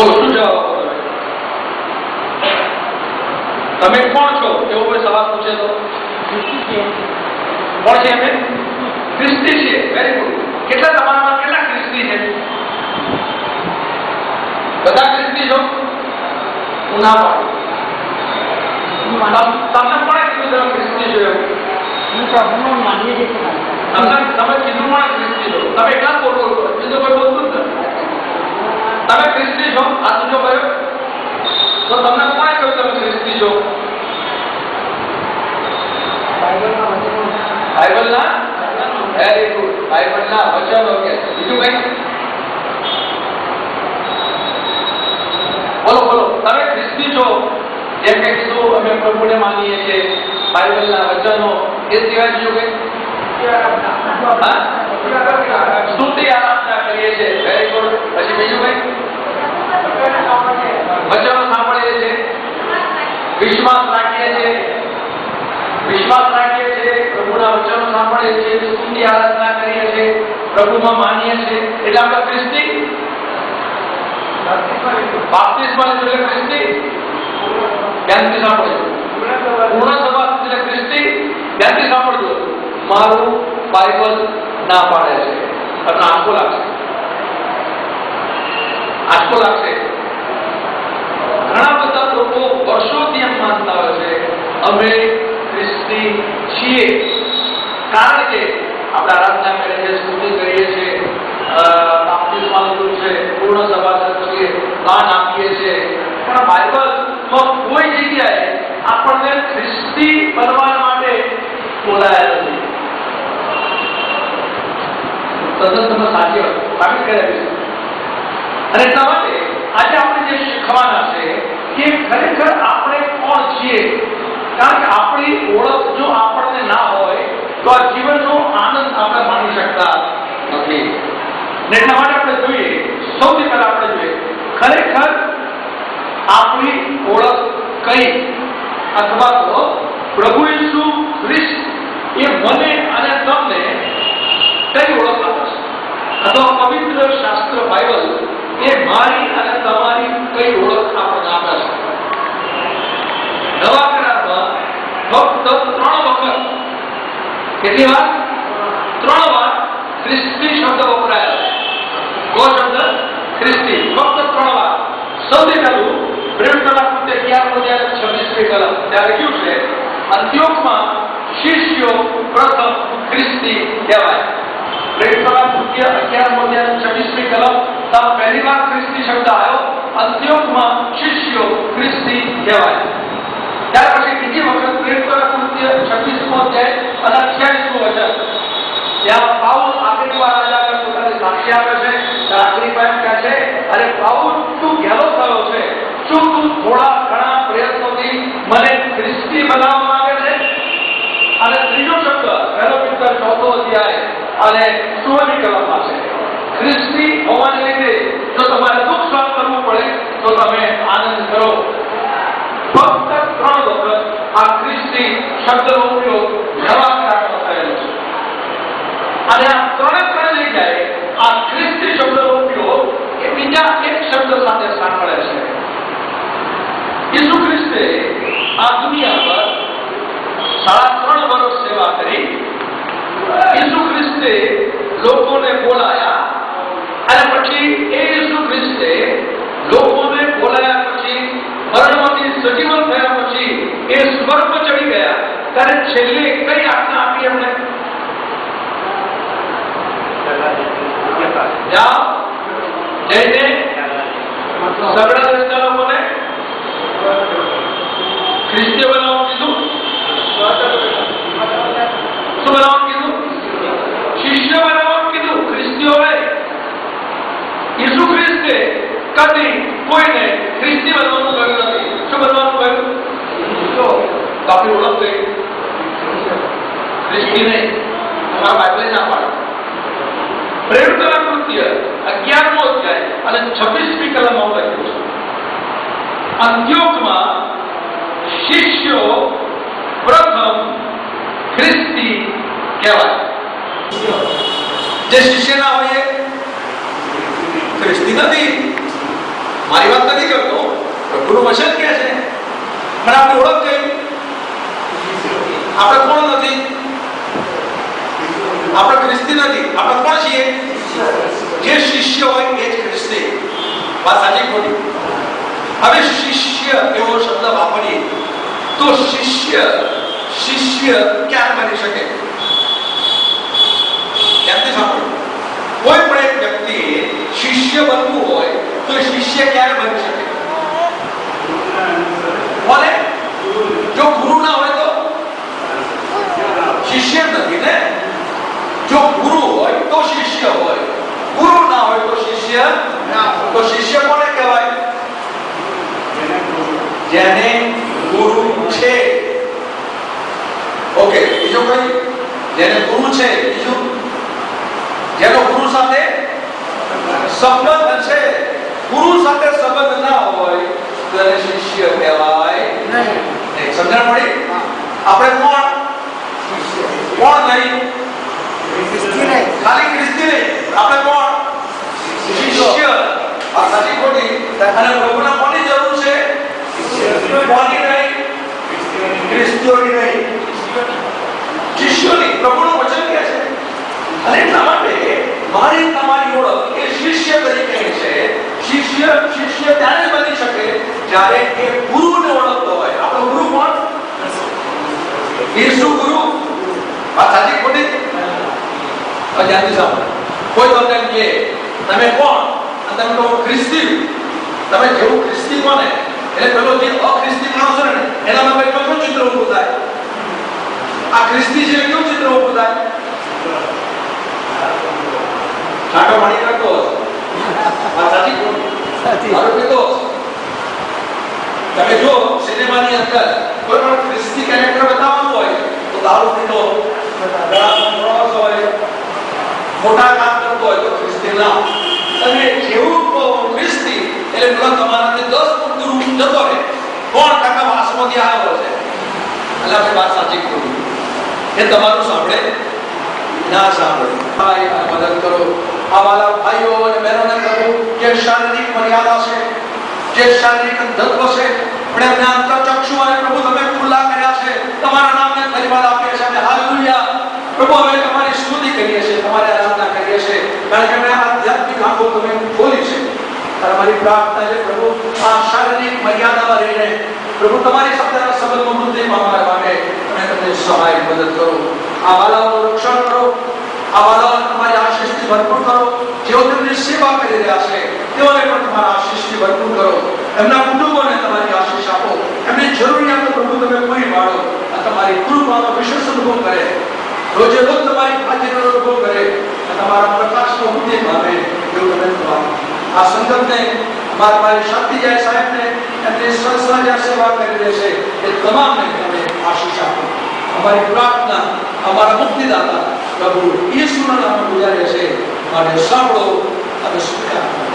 બોલો શું જવાબ આપો તમે? તમે કોણ છો એવો કોઈ સવાલ પૂછે તો કોણ છે અમે? ખ્રિસ્તી છીએ. Very good. કેટલા તમારામાં કેટલા ખ્રિસ્તી છે? બધા ખ્રિસ્તી છો? હું ના પાડું. તમને કોણે કીધું તમે ખ્રિસ્તી છો એવું? પ્રભુનો માનીએ છીએ. તમે કીધું કોણે ખ્રિસ્તી છો? તમે એકલા બોલો, બીજો કોઈ બોલતું જ નથી. તમે ખ્રિસ્તી છો આ તુજો કયો? તો તમને કોણે કહ્યું તમે ખ્રિસ્તી છો? બાઇબલના વેરી ગુડ. બાઇબલના વચનો કે બીજું કઈ? બોલો બોલો. તમે ખ્રિસ્તી છો જેમ કે કીધું અમે પ્રભુને માનીએ છીએ, બાઇબલના વચનો, એ સિવાય બીજું કઈ? સ્તુતિ આરાધના કરીએ છીએ. Very good. પછી બીજું કઈ? વચનો સાંભળીએ છીએ, વિશ્વાસ રાખીએ છીએ, પ્રભુના વચનો સાંભળીએ છીએ, સ્તુતિ આરાધના કરીએ છીએ, પ્રભુમાં માનીએ છીએ. એટલે આપણે ખ્રિસ્તી. બાપ્તિસ્મા એટલે ખ્રિસ્તી. ધ્યાનથી સાંભળજો. પૂર્ણ સભા એટલે ખ્રિસ્તી. ધ્યાનથી સાંભળજો. મારું બાઇબલ ના પાડે છે. તમને આંખો લાગશે, આંખો લાગશે. ઘણા બધા લોકો વર્ષોથી એમ માનતા હોય છે અમે ખ્રિસ્તી છીએ, કારણ કે આપણે આરાધના કરીએ છીએ, સ્તુતિ કરીએ છીએ, બાપ્તિસ્મા લીધું છે, પૂર્ણ સભા છીએ, દાન આપીએ છીએ. પણ બાઇબલમાં કોઈ જગ્યાએ આપણને ખ્રિસ્તી બનવા માટે બોલાયા નથી. તદ્દન તમે સાચી વાત સાબિત કર્યા છે. અને એટલા માટે આજે આપણે જે શીખવાના છે કે ખરેખર આપણે કોણ છીએ. કારણ કે આપણી ઓળખ જો આપણને ના હોય તો આ જીવનનો આનંદ આપણે માણી શકતા નથી. એટલા માટે આપણે જોઈએ, સૌથી પહેલા આપણે જોઈએ ખરેખર આપણી ઓળખ કઈ, અથવા તો પ્રભુ ઈસુ ખ્રિસ્ત એ મને અને તમને કઈ ઓળખ આપે છે, અથવા પવિત્ર શાસ્ત્ર બાઇબલ એ મારી અને તમારી કઈ ઓળખ આપણને આપે છે. નવા કરારમાં ફક્ત 3 વખત, કેટલી વાર? 3 વાર ખ્રિસ્તી શબ્દ વપરાયો. કો શબ્દ ખ્રિસ્તી ફક્ત 3 વાર. સૌથી પહેલું પ્રેરિતોના કૃત્ય 11:26 કલમ. ત્યારે લખ્યું છે અંત્યોખમાં શિષ્યો પ્રથમ ખ્રિસ્તી કહેવાય. પ્રેરિતોના કૃત્ય 11:26 કલમ ત્યાં પહેલી વાર ખ્રિસ્તી શબ્દ આવ્યો. અંત્યોખમાં શિષ્યો ખ્રિસ્તી કહેવાય. ત્યાર પછી બીજી વખત પ્રેરિતોના કૃત્ય 26મો અધ્યાય અને 28મું વચન. ત્યાં પાઉલ આખરી વાર રાજા પોતાની સાક્ષી આપે છે. આખરી પાસે કહે છે, અરે પાઉલ તું ઘેલો થયો છે, શું તું થોડા ઘણા પ્રયત્નોથી મને ખ્રિસ્તી બનાવવા માંગે છે? અને ત્રીજો શબ્દ પહેલો પિત્તર 4થો અધ્યાય અને 16મી કલમમાં છે. ખ્રિસ્તી હોવાને લીધે જો તમારે દુઃખ સહન કરવું પડે તો તમે આનંદ કરો. ફક્ત 3 વખત આ ખ્રિસ્તી શબ્દનો ઉપયોગ નવા કરારમાં થયેલો છે. અને આ 3 જગ્યાએ આ ખ્રિસ્તી શબ્દનો ઉપયોગ એ બીજા એક શબ્દ સાથે સાંકળે છે. ઈસુ ખ્રિસ્તે આ દુનિયા પર 3.5 વર્ષ સેવા કરી. ઈસુ ખ્રિસ્તે લોકોને બોલાયા, અને પછી એ ઈસુ ખ્રિસ્તે લોકોને બોલાયા પછી મરણમાંથી સજીવન થયા પછી એ સ્વર્ગમાં ચડી ગયા. ત્યારે છેલ્લે કઈ આજ્ઞા આપી એમણે? જાઓ જઈને સગડા દેશના લોકોને ખ્રિસ્તીઓ બનાવવાનું કીધું. શું બનાવવાનું કીધું? શિષ્ય બનાવવાનું કીધું. ખ્રિસ્તીઓ નહીં. ઈસુ ખ્રિસ્તે કદી કોઈને ખ્રિસ્તી બનવાનું કહ્યું નથી. શું બનવાનું કહ્યું? આપણી ઓળખ કઈ? ખ્રિસ્તી નહીં. તમારા બાઇબલે ના પાડે. પ્રેરિતોના કૃત્ય 11મો અધ્યાય અને 26મી કલમમાં લખ્યું છે, અંત્યોખમાં શિષ્યો પ્રથમ ખ્રિસ્તી કહેવાય. જે શિષ્ય ના હોય એ ખ્રિસ્તી નથી. મારી વાત નથી કરતો, પ્રભુનું વચન કહે છે. અને આપણી ઓળખ કઈ? આપણે કોણ નથી? આપણે ખ્રિસ્તી નથી. આપણે કોણ છીએ? જે શિષ્ય હોય એ જ ખ્રિસ્તી. વાત સાચી ખોટી? હવે શિષ્ય એવો શબ્દ વાપરીએ તો શિષ્ય ક્યારે બની શકે? ક્યાંથી સાંભળ્યું? કોઈ પણ એક વ્યક્તિ શિષ્ય બનવું હોય તો શિષ્ય ક્યારે બની શકે? બોલે, જો ગુરુ ના હોય તો શિષ્ય નથી ને. જો ગુરુ હોય તો શિષ્ય હોય, ગુરુ ના હોય તો શિષ્ય. તો શિષ્ય કોને કહેવાય? જેને ગુરુ છે. ઓકે, બીજું કઈ? જેને ગુરુ છે. બીજું, જેનો ગુરુ સાથે સંબંધ છે. ગુરુ સાથે સંબંધ ના હોય તો એને શિષ્ય કહેવાય નહીં. સમજણ પડી? આપણે કોણ નહીં? ખાલી ખ્રિસ્તી નહીં, આપણે કોણ? શિષ્ય. આ સાચી ખોટી? અને પ્રભુના કોની જરૂર છે? કોની નહીં? ખ્રિસ્તીઓની નહીં, શિષ્યોની. પ્રભુનું વચન કહે છે. અને એટલા માટે મારી તમારી ઓળખ એ શિષ્ય તરીકે છે. શિષ્ય ત્યારે જ બની શકે જ્યારે એ ગુરુને ઓળખતો હોય. આપણો ગુરુ કોણ? ઈસુ ગુરુ. વાત સાચી ખોટી? ધ્યાનથી સાંભળો. કોઈ તમને કહે તમે કોણ? અને તમે કહો ખ્રિસ્તી. તમે જેવું ખ્રિસ્તી કોને એટલે પેલો જે અખ્રિસ્તી માણસો ને એના મગજમાં કેવું ચિત્ર ઊભું થાય? આ ખ્રિસ્તી છે કેવું ચિત્ર ઊભું થાય? છાંટો પાણી કરતો વાત સાચી ખોટી? દારૂ પીતો. તમે જો સિનેમાની અંદર કોઈ પણ ખ્રિસ્તી કેરેક્ટર બતાવવાનું હોય તો દારૂ પીતો, ગળામાં હોય, મોટા કામ કરતો હોય તો ખ્રિસ્તી ના. તમે જેવું કહો ખ્રિસ્તી એટલે પેલો તમારાથી 10 ફૂટ દૂર જતો રહે. કોણ ટકા વાસમાંથી આવ્યો છે? એટલે આપણે વાત સાચી ખોટી? એ તમારું સાંભળે ના સાંભળે? ભાઈ મદદ કરો. આ વાલા ભાઈઓ અને બહેનોને કહું કે શારીરિક મર્યાદા છે, જે શારીરિક અંધત્વ છે, પણ એમને અંતરચક્ષુ અને પ્રભુ તમે ખુલ્લા કર્યા છે. તમારા નામને ધન્યવાદ આપીએ છીએ અને હાલેલુયા. પ્રભુ અમે તમારી સ્તુતિ કરીએ છીએ, તમારી આરાધના કરીએ છીએ, કારણ કે અમે આધ્યાત્મિક આંખો તમે ખોલી છે. અને અમારી પ્રાર્થના છે પ્રભુ આ શારીરિક મર્યાદામાં રહીને પ્રભુ તમારી સાથેના સંબંધમાં વૃદ્ધિ પામવા માટે તમે તમને સહાય મદદ કરો. આ વાલાઓનું રક્ષણ કરો. આ વાલાઓને તમારી આશીષથી ભરપૂર કરો. જેઓ તેમની સેવા કરી રહ્યા છે તેઓને પણ તમારા આશીષથી ભરપૂર કરો. એમના કુટુંબોને તમારી આશીષ આપો. એમની જરૂરિયાતો પ્રભુ તમે પૂરી પાડો. અને તમારી કૃપાનો વિશેષ અનુભવ કરે. રોજે રોજ તમારી હાજરીનો અનુભવ કરે. તમારા પ્રકાશનો વૃદ્ધિ પામે એવું તમે કરો. આ સંગતને મારી શક્તિજય સાહેબને એમની સંસ્થા સેવા કરી રહે છે એ તમામને તમે આશીષ આપો. અમારી પ્રાર્થના અમારા મુક્તિદાતા પ્રભુ ઈસુના નામમાં ગુજારે છે. માટે સાંભળો અને સ્વીકાર કરો.